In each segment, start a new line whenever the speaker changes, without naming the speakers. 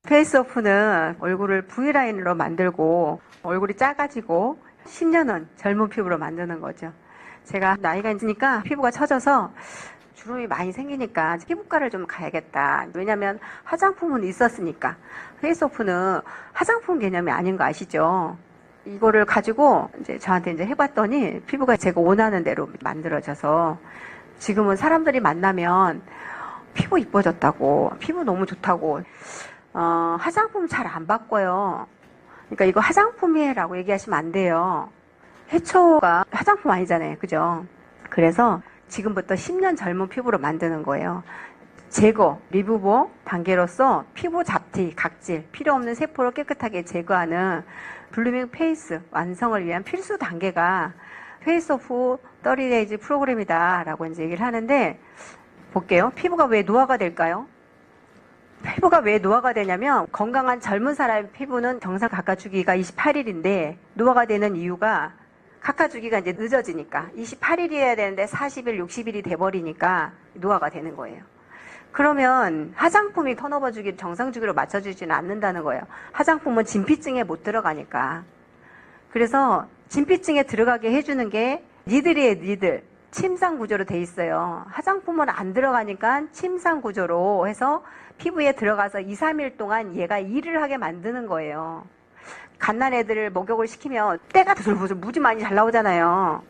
페이스오프는 얼굴을 V라인으로 만들고 얼굴이 작아지고 10년은 젊은 피부로 만드는 거죠. 제가 나이가 있으니까 피부가 처져서 주름이 많이 생기니까 피부과를 좀 가야겠다. 왜냐면 화장품은 있었으니까. 페이스오프는 화장품 개념이 아닌 거 아시죠? 이거를 가지고 이제 저한테 이제 해봤더니 피부가 제가 원하는 대로 만들어져서 지금은 사람들이 만나면 피부 이뻐졌다고, 피부 너무 좋다고, 화장품 잘 안 바꿔요. 그러니까 이거 화장품이라고 얘기하시면 안 돼요. 해초가 화장품 아니잖아요. 그죠? 그래서 지금부터 10년 젊은 피부로 만드는 거예요. 제거, 리무버 단계로서 피부 잡티, 각질, 필요 없는 세포를 깨끗하게 제거하는 블루밍 페이스 완성을 위한 필수 단계가 페이스오프 30데이즈 프로그램이다 라고 이제 얘기를 하는데, 볼게요. 피부가 왜 노화가 될까요? 피부가 왜 노화가 되냐면, 건강한 젊은 사람의 피부는 정상 각화주기가 28일인데 노화가 되는 이유가 각화주기가 이제 늦어지니까 28일이어야 되는데 40일, 60일이 돼버리니까 노화가 되는 거예요. 그러면 화장품이 턴오버 주기를 정상 주기로 맞춰주지는 않는다는 거예요. 화장품은 진피증에 못 들어가니까. 그래서 진피증에 들어가게 해주는 게 니들이에요, 니들. 침상 구조로 돼 있어요. 화장품은 안 들어가니까 침상 구조로 해서 피부에 들어가서 2, 3일 동안 얘가 일을 하게 만드는 거예요. 갓난 애들을 목욕을 시키면 때가 부슬부슬 무지 많이 잘 나오잖아요.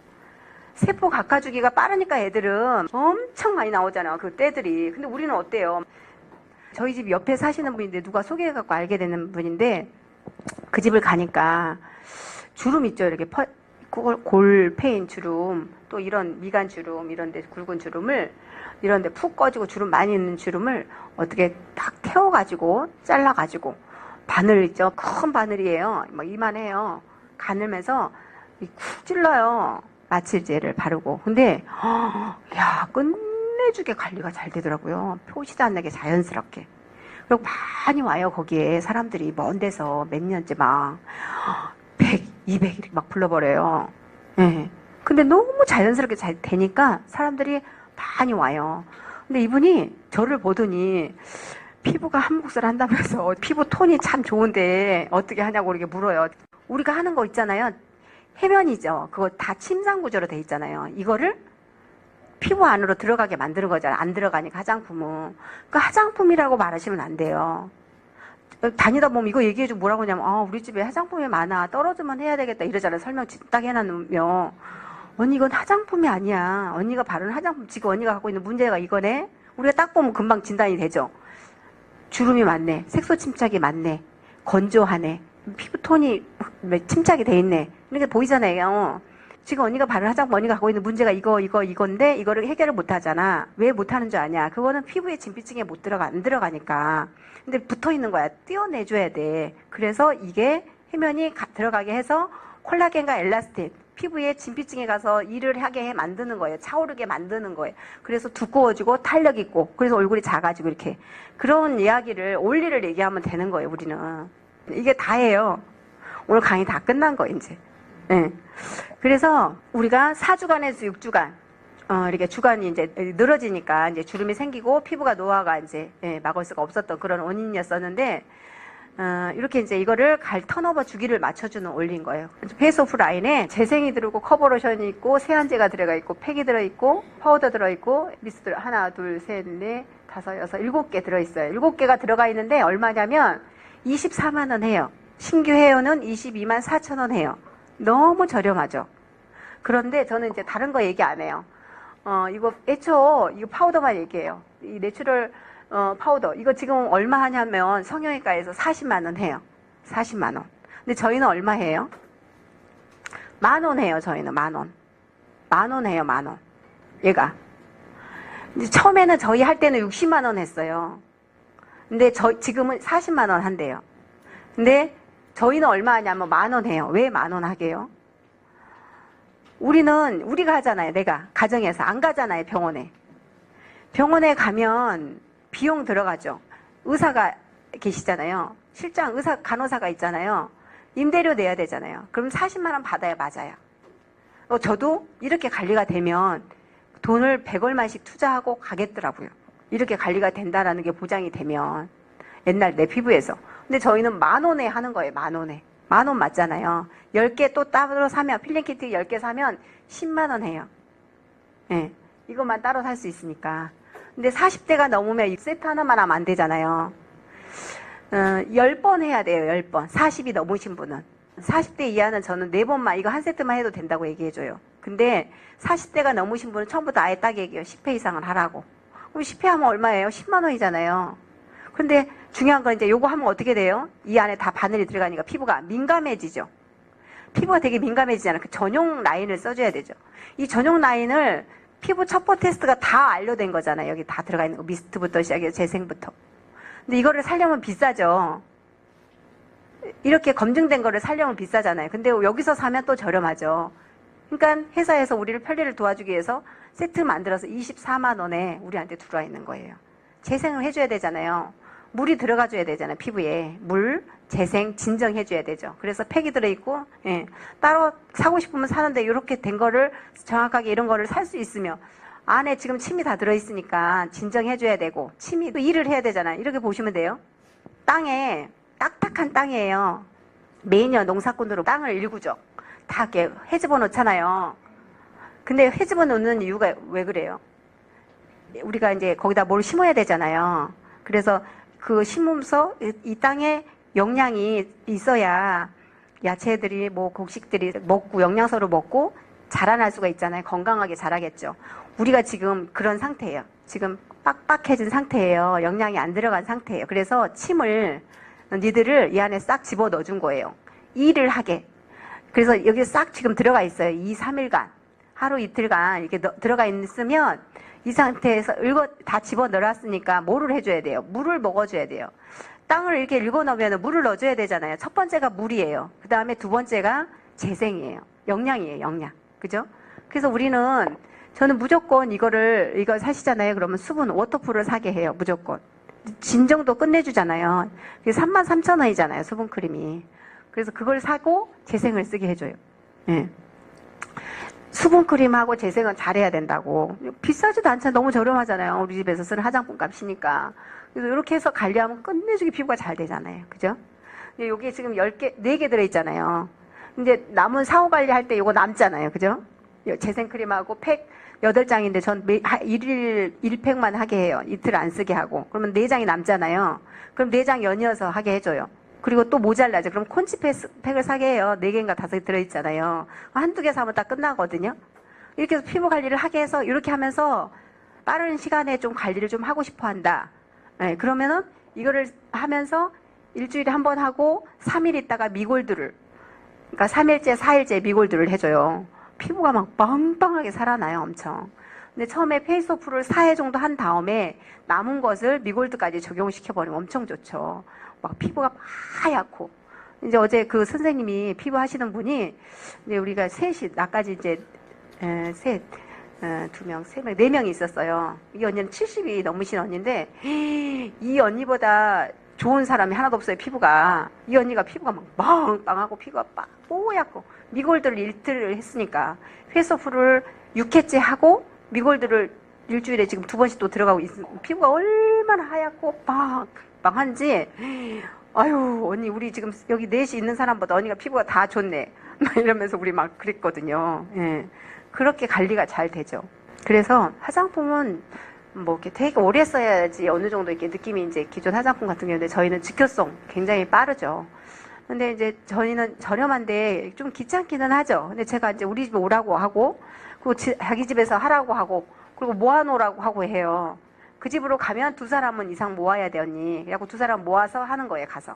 세포 각화주기가 빠르니까 애들은 엄청 많이 나오잖아요. 그 때들이. 근데 우리는 어때요? 저희 집 옆에 사시는 분인데 누가 소개해갖고 알게 되는 분인데, 그 집을 가니까 주름 있죠. 이렇게 골페인 주름, 또 이런 미간 주름, 이런데 굵은 주름을 이런데 푹 꺼지고 주름 많이 있는 주름을 어떻게 딱 태워가지고 잘라가지고 바늘 있죠. 큰 바늘이에요. 막 이만해요. 가늘면서 쿡 찔러요. 마취제를 바르고. 근데 야, 끝내주게 관리가 잘 되더라고요. 표시도 안 나게 자연스럽게. 그리고 많이 와요. 거기에 사람들이 먼 데서 몇 년째 막 100, 200 이렇게 막 불러버려요. 네. 근데 너무 자연스럽게 잘 되니까 사람들이 많이 와요. 근데 이분이 저를 보더니 피부가 한 몫을 한다면서 피부 톤이 참 좋은데 어떻게 하냐고 이렇게 물어요. 우리가 하는 거 있잖아요. 해면이죠. 그거 다 침상 구조로 돼 있잖아요. 이거를 피부 안으로 들어가게 만드는 거잖아요. 안 들어가니까 화장품은. 그 화장품이라고 말하시면 안 돼요. 다니다 보면 이거 얘기해주고 뭐라고 하냐면, 우리 집에 화장품이 많아. 떨어지면 해야 되겠다. 이러잖아요. 설명 딱 해놨으면. 언니 이건 화장품이 아니야. 언니가 바르는 화장품, 지금 언니가 갖고 있는 문제가 이거네. 우리가 딱 보면 금방 진단이 되죠. 주름이 많네. 색소 침착이 많네. 건조하네. 피부 톤이 침착이 돼 있네. 이렇게 보이잖아요. 지금 언니가 바르는 화장품, 언니가 갖고 있는 문제가 이건데 이거를 해결을 못 하잖아. 왜 못 하는 줄 아냐? 그거는 피부에 진피층에 안 들어가니까. 근데 붙어 있는 거야. 떼어내줘야 돼. 그래서 이게 해면이 들어가게 해서 콜라겐과 엘라스틴, 피부에 진피층에 가서 일을 하게 만드는 거예요. 차오르게 만드는 거예요. 그래서 두꺼워지고 탄력 있고, 그래서 얼굴이 작아지고 이렇게. 그런 이야기를, 원리를 얘기하면 되는 거예요, 우리는. 이게 다예요. 오늘 강의 다 끝난 거, 이제. 네. 그래서 우리가 4주간에서 6주간, 이렇게 주간이 이제 늘어지니까 이제 주름이 생기고 피부가 노화가 이제 막을 수가 없었던 그런 원인이었었는데, 이렇게 이제 이거를 턴오버 주기를 맞춰주는 원리인 거예요. 페이스오프 라인에 재생이 들어있고 커버로션이 있고 세안제가 들어가 있고 팩이 들어있고 파우더 들어있고 미스트 하나, 둘, 셋, 넷, 다섯, 여섯, 7개 들어있어요. 7개가 들어가 있는데 얼마냐면 24만 원 해요. 신규 회원은 22만 4천 원 해요. 너무 저렴하죠. 그런데 저는 이제 다른 거 얘기 안 해요. 이거 이거 파우더만 얘기해요. 이 내추럴 파우더. 이거 지금 얼마 하냐면 성형외과에서 40만 원 해요. 40만 원. 근데 저희는 얼마 해요? 10,000원 해요. 저희는 10,000원. 10,000원 해요. 10,000원. 얘가. 근데 처음에는 저희 할 때는 60만 원 했어요. 근데 지금은 40만 원 한대요. 근데 저희는 얼마 하냐면 10,000원 해요. 왜 10,000원 하게요? 우리가 하잖아요. 내가 가정에서 안 가잖아요. 병원에. 병원에 가면 비용 들어가죠. 의사가 계시잖아요. 실장 간호사가 있잖아요. 임대료 내야 되잖아요. 그럼 40만 원 받아야 맞아요. 저도 이렇게 관리가 되면 돈을 100얼마씩 투자하고 가겠더라고요. 이렇게 관리가 된다라는 게 보장이 되면. 옛날 내 피부에서. 근데 저희는 10,000원에 하는 거예요. 10,000원에. 10,000원 맞잖아요. 10개 또 따로 사면, 필링 키트 10개 사면 10만 원 해요. 예. 이것만 따로 살 수 있으니까. 근데 40대가 넘으면 이 세트 하나만 하면 안 되잖아요. 10번 해야 돼요. 10번. 40이 넘으신 분은. 40대 이하는 저는 4번만, 이거 한 세트만 해도 된다고 얘기해줘요. 근데 40대가 넘으신 분은 처음부터 아예 딱 얘기해요. 10회 이상을 하라고. 그럼 10회 하면 얼마예요? 10만 원이잖아요. 근데 중요한 건 이제 요거 하면 어떻게 돼요? 이 안에 다 바늘이 들어가니까 피부가 민감해지죠. 피부가 되게 민감해지잖아요. 그 전용 라인을 써줘야 되죠. 이 전용 라인을 피부 첩보 테스트가 다 완료된 거잖아요. 여기 다 들어가 있는 거. 미스트부터 시작해서 재생부터. 근데 이거를 사려면 비싸죠. 이렇게 검증된 거를 사려면 비싸잖아요. 근데 여기서 사면 또 저렴하죠. 그러니까 회사에서 우리를 편리를 도와주기 위해서 세트 만들어서 24만 원에 우리한테 들어와 있는 거예요. 재생을 해줘야 되잖아요. 물이 들어가줘야 되잖아요. 피부에. 물, 재생, 진정해줘야 되죠. 그래서 팩이 들어있고, 예. 따로 사고 싶으면 사는데 이렇게 된 거를 정확하게 이런 거를 살 수 있으며 안에 지금 침이 다 들어있으니까 진정해줘야 되고 침이 또 일을 해야 되잖아요. 이렇게 보시면 돼요. 땅에 딱딱한 땅이에요. 매년 농사꾼으로 땅을 일구죠. 다 이렇게 헤집어 놓잖아요. 근데 헤집어 놓는 이유가 왜 그래요? 우리가 이제 거기다 뭘 심어야 되잖아요. 그래서 그 심으면서 이 땅에 영양이 있어야 야채들이 뭐 곡식들이 먹고 영양소를 먹고 자라날 수가 있잖아요. 건강하게 자라겠죠. 우리가 지금 그런 상태예요. 지금 빡빡해진 상태예요. 영양이 안 들어간 상태예요. 그래서 침을 니들을 이 안에 싹 집어 넣어준 거예요. 일을 하게. 그래서 여기 싹 지금 들어가 있어요. 2, 3일간. 하루 이틀간 이렇게 들어가 있으면 이 상태에서 다 집어 넣었으니까 뭐를 해줘야 돼요? 물을 먹어줘야 돼요. 땅을 이렇게 읽어 넣으면 물을 넣어줘야 되잖아요. 첫 번째가 물이에요. 그 다음에 두 번째가 재생이에요. 영양이에요. 영양. 그죠? 그래서 저는 무조건 이거 사시잖아요. 그러면 수분, 워터풀을 사게 해요. 무조건. 진정도 끝내주잖아요. 그게 33,000원이잖아요. 수분크림이. 그래서 그걸 사고 재생을 쓰게 해줘요. 예. 수분크림하고 재생은 잘해야 된다고. 비싸지도 않잖아요. 너무 저렴하잖아요. 우리 집에서 쓰는 화장품 값이니까. 그래서 이렇게 해서 관리하면 끝내주게 피부가 잘 되잖아요. 그죠? 여기 지금 10개, 4개 들어있잖아요. 이제 남은 사후 관리할 때 이거 남잖아요. 그죠? 재생크림하고 팩 8장인데 전 1팩만 하게 해요. 이틀 안 쓰게 하고. 그러면 4장이 남잖아요. 그럼 4장 연이어서 하게 해줘요. 그리고 또 모자라죠. 그럼 콘치팩을 사게 해요. 4개인가 5개 들어있잖아요. 한두 개 사면 다 끝나거든요. 이렇게 해서 피부 관리를 하게 해서 이렇게 하면서 빠른 시간에 좀 관리를 좀 하고 싶어 한다. 네, 그러면은 이거를 하면서 일주일에 한 번 하고 3일 있다가 미골드를, 그러니까 3일째, 4일째 미골드를 해줘요. 피부가 막 빵빵하게 살아나요. 엄청. 근데 처음에 페이스오프를 4회 정도 한 다음에 남은 것을 미골드까지 적용시켜버리면 엄청 좋죠. 막 피부가 하얗고. 이제 어제 그 선생님이 피부 하시는 분이, 이제 우리가 셋이, 나까지 이제, 두 명, 세 명, 4명이 있었어요. 이 언니는 70이 넘으신 언니인데, 이 언니보다 좋은 사람이 하나도 없어요, 피부가. 이 언니가 피부가 막 빵빵하고, 피부가 뽀얗고, 미골드를 이틀을 했으니까, 페이스오프를 6회째 하고, 미골드를 일주일에 지금 2번씩 또 들어가고 있으면, 피부가 얼마나 하얗고, 빵빵한지, 아유, 언니, 우리 지금 여기 넷이 있는 사람보다 언니가 피부가 다 좋네. 막 이러면서 우리 막 그랬거든요. 예. 그렇게 관리가 잘 되죠. 그래서 화장품은 뭐 이렇게 되게 오래 써야지 어느 정도 이렇게 느낌이 이제 기존 화장품 같은 경우인데 저희는 직효성 굉장히 빠르죠. 근데 이제 저희는 저렴한데 좀 귀찮기는 하죠. 근데 제가 이제 우리 집에 오라고 하고, 그리고 자기 집에서 하라고 하고, 그리고 모아놓으라고 하고 해요. 그 집으로 가면 2사람은 이상 모아야 돼, 언니. 그래갖고 2사람 모아서 하는 거예요, 가서.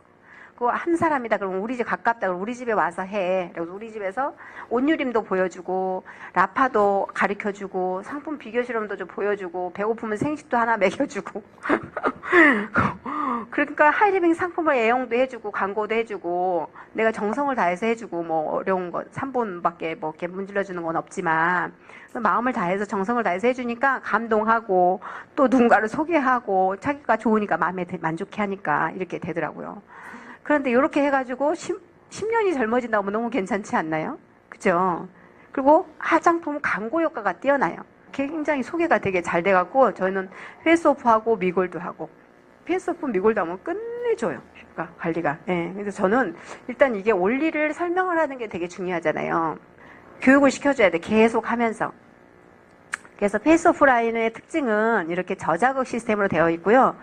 그 한 사람이다 그러면 우리 집 가깝다 그러면 우리 집에 와서 해. 그래서 우리 집에서 옷유림도 보여주고 라파도 가르쳐주고 상품 비교 실험도 좀 보여주고 배고프면 생식도 하나 먹여주고 그러니까 하이리빙 상품을 애용도 해주고 광고도 해주고 내가 정성을 다해서 해주고 뭐 어려운 거 3분밖에 뭐 이렇게 문질러주는 건 없지만 마음을 다해서 정성을 다해서 해주니까 감동하고 또 누군가를 소개하고 자기가 좋으니까 마음에 만족해 하니까 이렇게 되더라고요. 그런데 이렇게 해가지고 10년이 젊어진다고 하면 너무 괜찮지 않나요? 그죠? 그리고 화장품 광고 효과가 뛰어나요. 굉장히 소개가 되게 잘 돼갖고 저희는 페이스오프하고 미골도 하고 페이스오프 미골도 하면 끝내줘요. 피부가 관리가. 예. 그래서 저는 일단 이게 원리를 설명을 하는 게 되게 중요하잖아요. 교육을 시켜줘야 돼. 계속 하면서. 그래서 페이스 오프 라인의 특징은 이렇게 저자극 시스템으로 되어 있고요.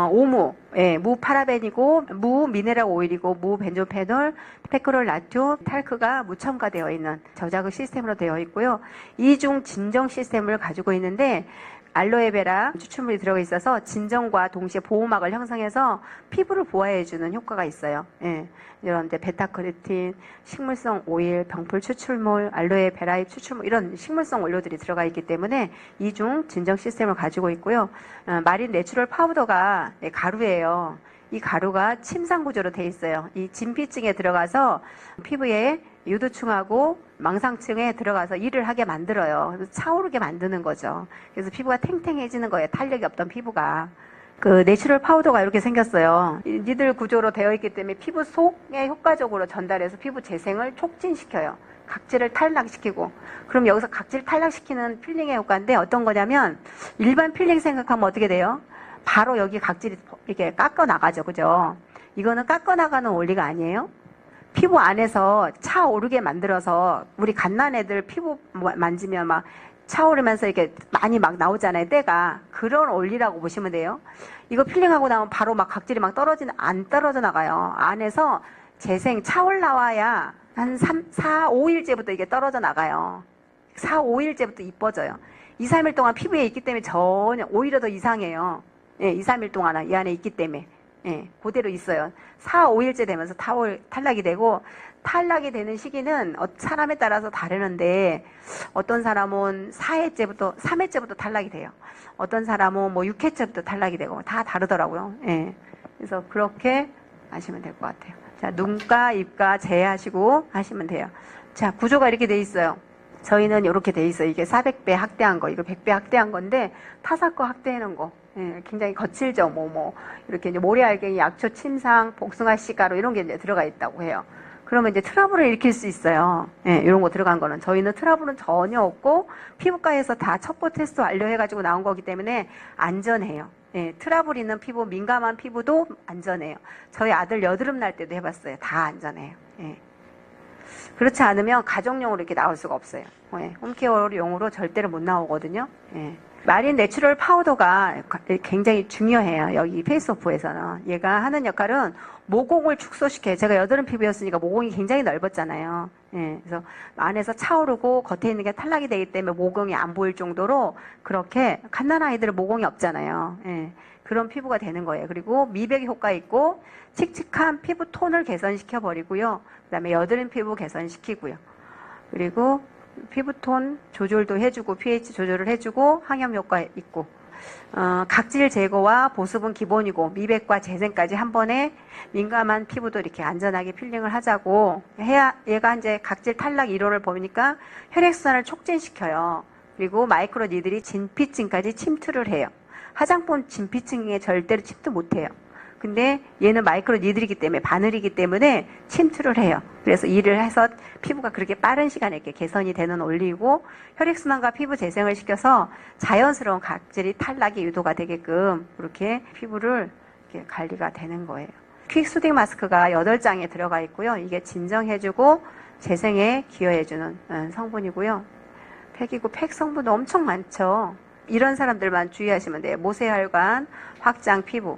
오무, 예, 무파라벤이고, 무미네랄 오일이고, 무벤조페놀, 페크롤 나트륨, 탈크가 무첨가되어 있는 저자극 시스템으로 되어 있고요. 이중 진정 시스템을 가지고 있는데, 알로에베라 추출물이 들어가 있어서 진정과 동시에 보호막을 형성해서 피부를 보호해주는 효과가 있어요. 예. 이런 베타카로틴, 식물성 오일, 병풀 추출물, 알로에베라잎 추출물 이런 식물성 원료들이 들어가 있기 때문에 이중 진정 시스템을 가지고 있고요. 마린 내추럴 파우더가 가루예요. 이 가루가 침상 구조로 되어 있어요. 이 진피층에 들어가서 피부에 유두층하고 망상층에 들어가서 일을 하게 만들어요. 그래서 차오르게 만드는 거죠. 그래서 피부가 탱탱해지는 거예요. 탄력이 없던 피부가. 그 내추럴 파우더가 이렇게 생겼어요. 니들 구조로 되어 있기 때문에 피부 속에 효과적으로 전달해서 피부 재생을 촉진시켜요. 각질을 탈락시키고. 그럼 여기서 각질 탈락시키는 필링의 효과인데 어떤 거냐면 일반 필링 생각하면 어떻게 돼요? 바로 여기 각질이 이렇게 깎아 나가죠. 그죠? 이거는 깎아 나가는 원리가 아니에요. 피부 안에서 차오르게 만들어서 우리 갓난 애들 피부 만지면 막 차오르면서 이렇게 많이 막 나오잖아요. 때가. 그런 원리라고 보시면 돼요. 이거 필링하고 나면 바로 막 각질이 막 안 떨어져 나가요. 안에서 재생 차올라와야 한 4, 5일째부터 이게 떨어져 나가요. 4, 5일째부터 이뻐져요. 2, 3일 동안 피부에 있기 때문에 전혀 오히려 더 이상해요. 예, 2, 3일 동안 이 안에 있기 때문에. 예, 그대로 있어요. 4, 5일째 되면서 탈락이 되고, 탈락이 되는 시기는 사람에 따라서 다르는데, 어떤 사람은 4회째부터, 3회째부터 탈락이 돼요. 어떤 사람은 뭐 6회째부터 탈락이 되고, 다 다르더라고요. 예. 그래서 그렇게 하시면 될 것 같아요. 자, 눈가, 입가 제외하시고 하시면 돼요. 자, 구조가 이렇게 돼 있어요. 저희는 이렇게 돼 있어요. 이게 400배 확대한 거, 이거 100배 확대한 건데, 타사 거 확대해놓은 거. 예, 굉장히 거칠죠. 이렇게 이제 모래알갱이, 약초, 침상, 복숭아 씨가루 이런 게 이제 들어가 있다고 해요. 그러면 이제 트러블을 일으킬 수 있어요. 예, 이런 거 들어간 거는. 저희는 트러블은 전혀 없고, 피부과에서 다 첩보 테스트 완료해가지고 나온 거기 때문에 안전해요. 예, 트러블 있는 피부, 민감한 피부도 안전해요. 저희 아들 여드름 날 때도 해봤어요. 다 안전해요. 예. 그렇지 않으면 가정용으로 이렇게 나올 수가 없어요. 예, 홈케어용으로 절대로 못 나오거든요. 예. 마린 내추럴 파우더가 굉장히 중요해요. 여기 페이스오프에서는. 얘가 하는 역할은 모공을 축소시켜요. 제가 여드름 피부였으니까 모공이 굉장히 넓었잖아요. 예, 그래서 안에서 차오르고 겉에 있는 게 탈락이 되기 때문에 모공이 안 보일 정도로 그렇게 갓난 아이들은 모공이 없잖아요. 예, 그런 피부가 되는 거예요. 그리고 미백 효과 있고 칙칙한 피부 톤을 개선시켜 버리고요. 그 다음에 여드름 피부 개선시키고요. 그리고 피부톤 조절도 해주고 pH 조절을 해주고 항염 효과 있고 각질 제거와 보습은 기본이고 미백과 재생까지 한 번에 민감한 피부도 이렇게 안전하게 필링을 하자고 해야 얘가 이제 각질 탈락 이론을 보니까 혈액순환을 촉진시켜요. 그리고 마이크로 니들이 진피층까지 침투를 해요. 화장품 진피층에 절대로 침투 못해요. 근데 얘는 마이크로 니들이기 때문에 바늘이기 때문에 침투를 해요. 그래서 일을 해서 피부가 그렇게 빠른 시간에 이렇게 개선이 되는 원리이고 혈액순환과 피부 재생을 시켜서 자연스러운 각질이 탈락이 유도가 되게끔 그렇게 피부를 이렇게 관리가 되는 거예요. 퀵 수딩 마스크가 8장에 들어가 있고요. 이게 진정해주고 재생에 기여해주는 성분이고요. 팩이고 팩 성분도 엄청 많죠. 이런 사람들만 주의하시면 돼요. 모세혈관, 확장 피부.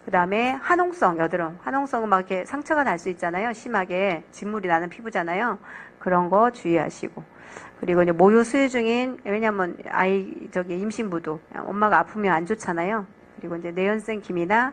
그 다음에 화농성 여드름. 화농성은 막 이렇게 상처가 날 수 있잖아요. 심하게 진물이 나는 피부잖아요. 그런 거 주의하시고. 그리고 이제 모유 수유 중인, 왜냐면 임신부도 엄마가 아프면 안 좋잖아요. 그리고 이제 내연성 기미나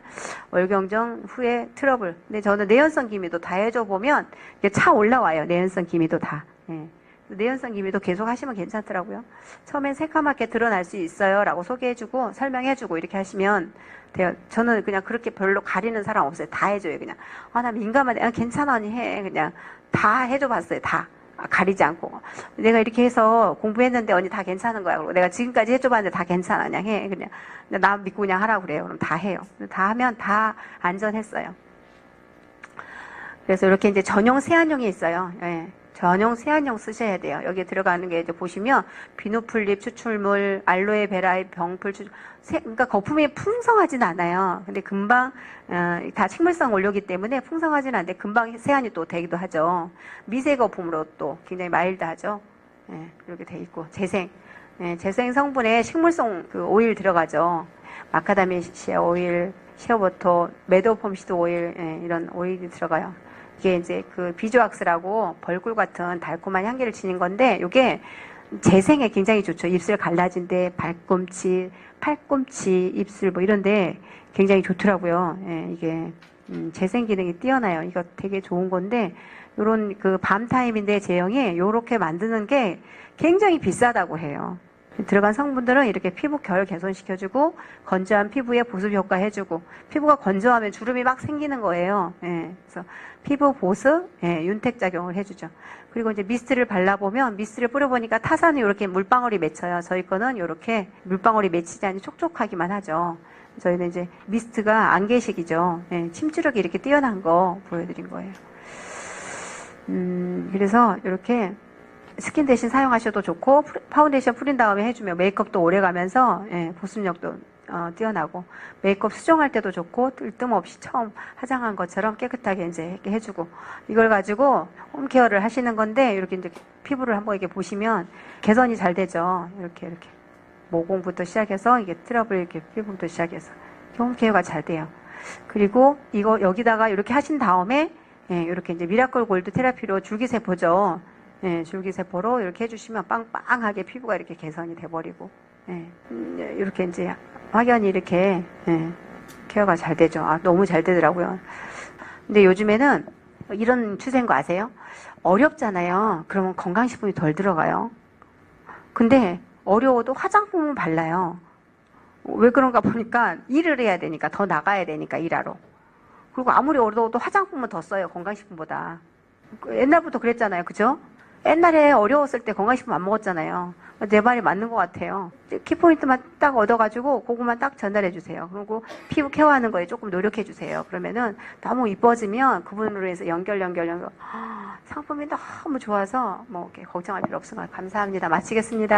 월경정 후에 트러블. 근데 저는 내연성 기미도 다 해줘 보면 이게 차 올라와요. 내연성 기미도 다. 예. 내연성 기미도 계속 하시면 괜찮더라고요. 처음엔 새까맣게 드러날 수 있어요 라고 소개해주고 설명해주고 이렇게 하시면 돼요. 저는 그냥 그렇게 별로 가리는 사람 없어요. 다 해줘요. 그냥 나 민감하네. 괜찮아 언니 해. 그냥 다 해줘봤어요. 다 가리지 않고 내가 이렇게 해서 공부했는데 언니 다 괜찮은 거야. 그리고 내가 지금까지 해줘봤는데 다 괜찮아. 그냥 해. 그냥 나 믿고 그냥 하라고 그래요. 그럼 다 해요. 다 하면 다 안전했어요. 그래서 이렇게 이제 전용 세안용이 있어요. 예. 전용 세안용 쓰셔야 돼요. 여기에 들어가는 게 이제 보시면 비누풀립 추출물, 알로에베라의 병풀 추출, 그러니까 거품이 풍성하진 않아요. 근데 금방 다 식물성 원료이기 때문에 풍성하진 않은데 금방 세안이 또 되기도 하죠. 미세 거품으로 또 굉장히 마일드하죠. 예, 이렇게 돼 있고 재생, 재생 성분에 식물성 그 오일 들어가죠. 마카다미아 오일, 시어버터, 메도폼시드 오일, 이런 오일이 들어가요. 이게 이제 그 비조악스라고 벌꿀 같은 달콤한 향기를 지닌 건데, 이게 재생에 굉장히 좋죠. 입술 갈라진 데, 발꿈치, 팔꿈치, 입술 뭐 이런데 굉장히 좋더라고요. 이게 재생 기능이 뛰어나요. 이거 되게 좋은 건데, 요런 그 밤타임인데 제형이 요렇게 만드는 게 굉장히 비싸다고 해요. 들어간 성분들은 이렇게 피부 결 개선시켜주고 건조한 피부에 보습 효과 해주고, 피부가 건조하면 주름이 막 생기는 거예요. 그래서 피부 보습, 윤택 작용을 해주죠. 그리고 이제 미스트를 발라보면, 미스트를 뿌려보니까 타산이 이렇게 물방울이 맺혀요. 저희 거는 이렇게 물방울이 맺히지 않니 촉촉하기만 하죠. 저희는 이제 미스트가 안개식이죠. 침투력이 이렇게 뛰어난 거 보여드린 거예요. 그래서 이렇게 스킨 대신 사용하셔도 좋고, 파운데이션 뿌린 다음에 해주면 메이크업도 오래 가면서 보습력도 뛰어나고, 메이크업 수정할 때도 좋고, 뜰뜸없이 처음 화장한 것처럼 깨끗하게 이제 해주고, 이걸 가지고 홈케어를 하시는 건데, 이렇게 이제 피부를 한번 이렇게 보시면 개선이 잘 되죠. 이렇게 모공부터 시작해서 이게 트러블 이렇게 피부부터 시작해서 홈케어가 잘 돼요. 그리고 이거 여기다가 이렇게 하신 다음에 이렇게 이제 미라클 골드 테라피로 줄기세포죠. 줄기세포로 이렇게 해주시면 빵빵하게 피부가 이렇게 개선이 돼버리고, 이렇게 이제 확연히 이렇게, 케어가 잘 되죠. 너무 잘 되더라고요. 근데 요즘에는 이런 추세인 거 아세요? 어렵잖아요. 그러면 건강식품이 덜 들어가요. 근데 어려워도 화장품은 발라요. 왜 그런가 보니까 일을 해야 되니까, 더 나가야 되니까, 일하러. 그리고 아무리 어려워도 화장품은 더 써요, 건강식품보다. 옛날부터 그랬잖아요. 그죠? 옛날에 어려웠을 때 건강식품 안 먹었잖아요. 내 말이 맞는 것 같아요. 키포인트만 딱 얻어가지고 그것만 딱 전달해 주세요. 그리고 피부 케어하는 거에 조금 노력해 주세요. 그러면은 너무 이뻐지면 그분으로 해서 연결. 상품이 너무 좋아서 뭐 이렇게 걱정할 필요 없습니다. 감사합니다. 마치겠습니다.